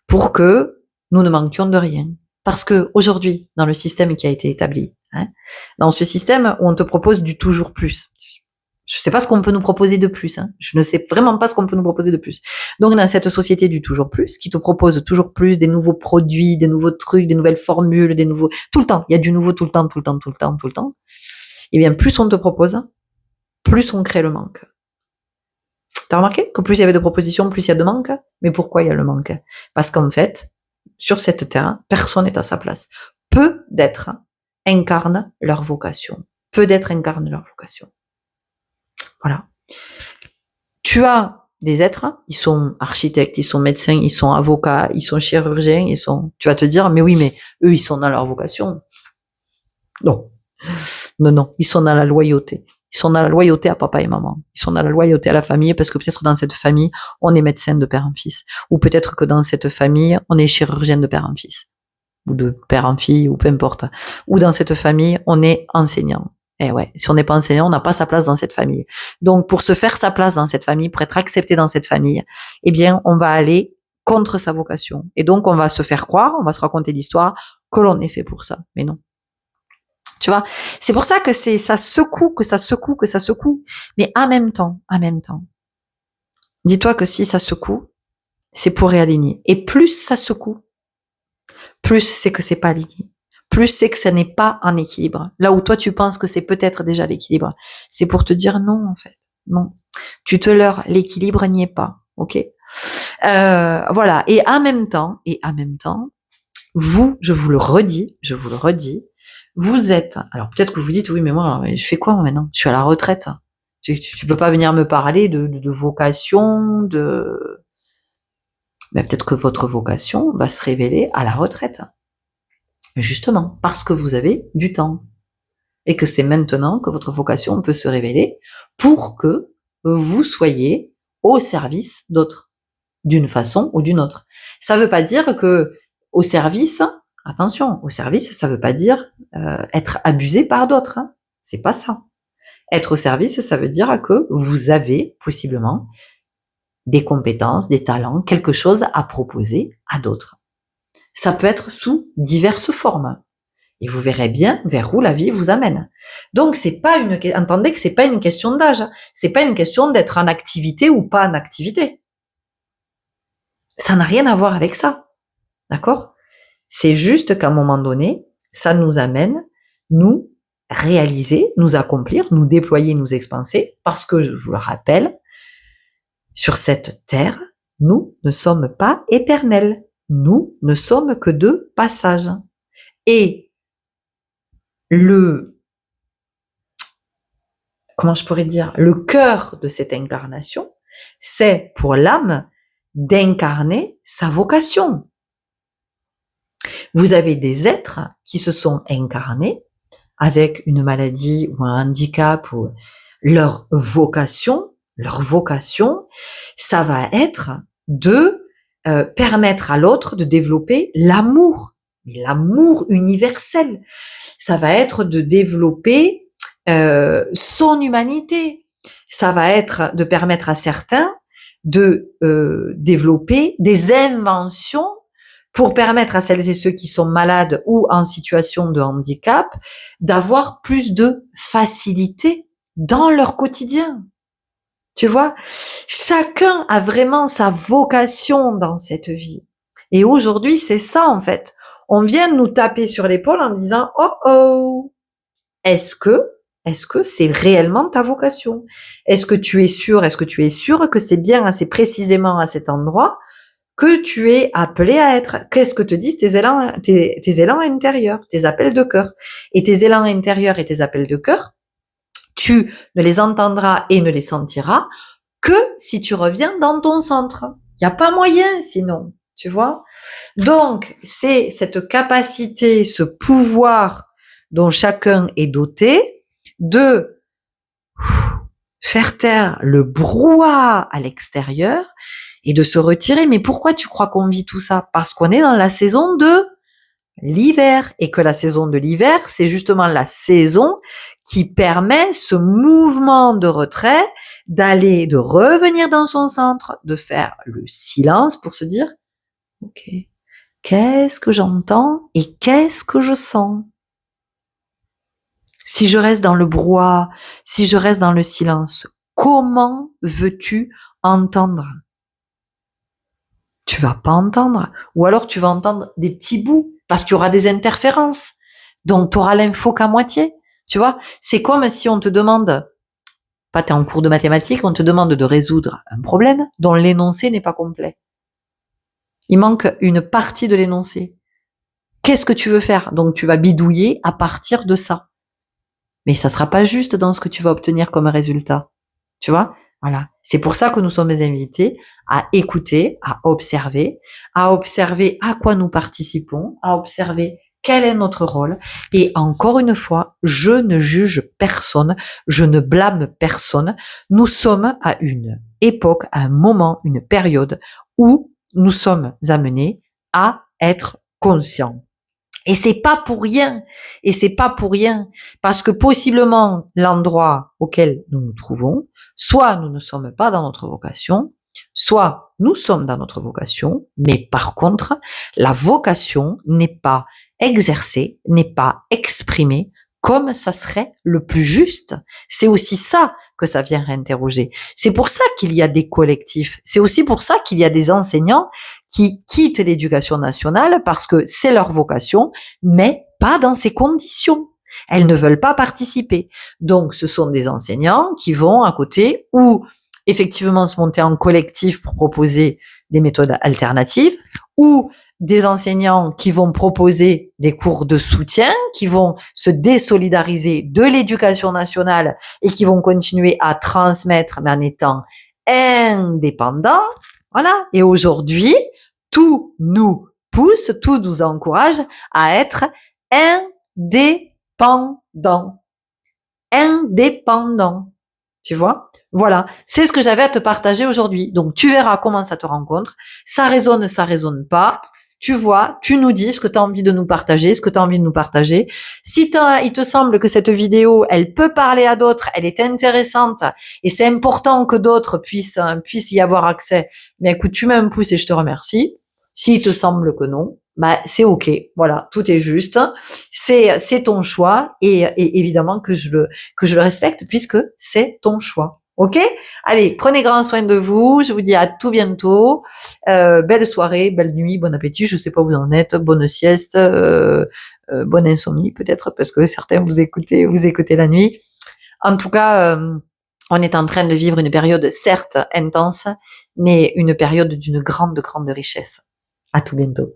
Pour que nous ne manquions de rien. Parce que aujourd'hui, dans le système qui a été établi, hein, dans ce système où on te propose du toujours plus, je ne sais pas ce qu'on peut nous proposer de plus. Hein. Je ne sais vraiment pas ce qu'on peut nous proposer de plus. Donc, dans cette société du toujours plus, qui te propose toujours plus des nouveaux produits, des nouveaux trucs, des nouvelles formules, tout le temps. Il y a du nouveau tout le temps, tout le temps, tout le temps, tout le temps. Eh bien, plus on te propose, plus on crée le manque. T'as remarqué que plus il y avait de propositions, plus il y a de manque? Mais pourquoi il y a le manque? Parce qu'en fait, sur cette terre, personne n'est à sa place. Peu d'êtres incarnent leur vocation. Peu d'êtres incarnent leur vocation. Voilà. Tu as des êtres, ils sont architectes, ils sont médecins, ils sont avocats, ils sont chirurgiens, tu vas te dire, mais oui, mais eux, ils sont dans leur vocation. Non. Non, ils sont dans la loyauté. Ils sont dans la loyauté à papa et maman. Ils sont dans la loyauté à la famille parce que peut-être dans cette famille, on est médecin de père en fils. Ou peut-être que dans cette famille, on est chirurgien de père en fils. Ou de père en fille, ou peu importe. Ou dans cette famille, on est enseignant. Eh ouais, si on n'est pas enseignant, on n'a pas sa place dans cette famille. Donc, pour se faire sa place dans cette famille, pour être accepté dans cette famille, eh bien, on va aller contre sa vocation. Et donc, on va se faire croire, on va se raconter l'histoire que l'on est fait pour ça. Mais non. Tu vois, c'est pour ça que ça secoue. Mais en même temps, dis-toi que si ça secoue, c'est pour réaligner. Et plus ça secoue, plus c'est que c'est pas aligné. Plus c'est que ça n'est pas en équilibre. Là où toi tu penses que c'est peut-être déjà l'équilibre, c'est pour te dire non en fait. Non, tu te leurres, l'équilibre n'y est pas. Ok. Voilà. Et en même temps, vous, je vous le redis, vous êtes, alors peut-être que vous vous dites, oui, mais moi, je fais quoi maintenant? Je suis à la retraite. Tu peux pas venir me parler de vocation, mais peut-être que votre vocation va se révéler à la retraite. Justement, parce que vous avez du temps. Et que c'est maintenant que votre vocation peut se révéler pour que vous soyez au service d'autres, d'une façon ou d'une autre. Ça veut pas dire que au service, attention, au service, ça veut pas dire être abusé par d'autres. Hein. C'est pas ça. Être au service, ça veut dire que vous avez possiblement des compétences, des talents, quelque chose à proposer à d'autres. Ça peut être sous diverses formes. Et vous verrez bien vers où la vie vous amène. Donc entendez que c'est pas une question d'âge. C'est pas une question d'être en activité ou pas en activité. Ça n'a rien à voir avec ça. D'accord? C'est juste qu'à un moment donné, ça nous amène, nous, réaliser, nous accomplir, nous déployer, nous expanser, parce que, je vous le rappelle, sur cette terre, nous ne sommes pas éternels. Nous ne sommes que de passage. Et comment je pourrais dire, le cœur de cette incarnation, c'est pour l'âme d'incarner sa vocation. Vous avez des êtres qui se sont incarnés avec une maladie ou un handicap ou leur vocation, ça va être de permettre à l'autre de développer l'amour, mais l'amour universel. Ça va être de développer son humanité. Ça va être de permettre à certains de développer des inventions pour permettre à celles et ceux qui sont malades ou en situation de handicap d'avoir plus de facilité dans leur quotidien. Tu vois, chacun a vraiment sa vocation dans cette vie. Et aujourd'hui, c'est ça en fait. On vient de nous taper sur l'épaule en disant « Oh oh, est-ce que c'est réellement ta vocation? Est-ce que tu es sûr que c'est bien assez précisément à cet endroit que tu es appelé à être? Qu'est-ce que te disent tes élans intérieurs, tes appels de cœur? Et tes élans intérieurs et tes appels de cœur, tu ne les entendras et ne les sentiras que si tu reviens dans ton centre. Il n'y a pas moyen sinon, tu vois? Donc, c'est cette capacité, ce pouvoir dont chacun est doté de faire taire le brouhaha à l'extérieur et de se retirer. Mais pourquoi tu crois qu'on vit tout ça? Parce qu'on est dans la saison de l'hiver et que la saison de l'hiver, c'est justement la saison qui permet ce mouvement de retrait, de revenir dans son centre, de faire le silence pour se dire, ok, qu'est-ce que j'entends et qu'est-ce que je sens? Si je reste dans le brouhaha, si je reste dans le silence, comment veux-tu entendre? Tu vas pas entendre. Ou alors tu vas entendre des petits bouts parce qu'il y aura des interférences. Donc tu auras l'info qu'à moitié. Tu vois, c'est comme si on te demande, pas t'es en cours de mathématiques, on te demande de résoudre un problème dont l'énoncé n'est pas complet. Il manque une partie de l'énoncé. Qu'est-ce que tu veux faire? Donc tu vas bidouiller à partir de ça. Mais ça sera pas juste dans ce que tu vas obtenir comme résultat. Tu vois? Voilà. C'est pour ça que nous sommes invités à écouter, à observer à quoi nous participons, à observer quel est notre rôle. Et encore une fois, je ne juge personne, je ne blâme personne. Nous sommes à une époque, à un moment, une période où nous sommes amenés à être conscients. Et c'est pas pour rien. Et c'est pas pour rien. Parce que possiblement, l'endroit auquel nous nous trouvons, soit nous ne sommes pas dans notre vocation, soit nous sommes dans notre vocation, mais par contre, la vocation n'est pas exercée, n'est pas exprimée comme ça serait le plus juste. C'est aussi ça que ça vient réinterroger. C'est pour ça qu'il y a des collectifs. C'est aussi pour ça qu'il y a des enseignants qui quittent l'éducation nationale parce que c'est leur vocation, mais pas dans ces conditions. Elles ne veulent pas participer. Donc, ce sont des enseignants qui vont à côté ou effectivement se monter en collectif pour proposer des méthodes alternatives ou des enseignants qui vont proposer des cours de soutien, qui vont se désolidariser de l'éducation nationale et qui vont continuer à transmettre, mais en étant indépendants. Voilà. Et aujourd'hui, tout nous pousse, tout nous encourage à être indépendants. Indépendants. Tu vois? Voilà. C'est ce que j'avais à te partager aujourd'hui. Donc, tu verras comment ça te rencontre. Ça résonne pas. Tu vois, tu nous dis ce que tu as envie de nous partager, ce que tu as envie de nous partager. Si il te semble que cette vidéo, elle peut parler à d'autres, elle est intéressante et c'est important que d'autres puissent y avoir accès, mais écoute, tu mets un pouce et je te remercie. S'il te semble que non, bah c'est ok. Voilà, tout est juste. C'est ton choix et évidemment que je le respecte puisque c'est ton choix. Ok? Allez, prenez grand soin de vous. Je vous dis à tout bientôt. Belle soirée, belle nuit, bon appétit. Je sais pas où vous en êtes. Bonne sieste, bonne insomnie peut-être parce que certains vous écoutez la nuit. En tout cas, on est en train de vivre une période certes intense, mais une période d'une grande, grande richesse. À tout bientôt.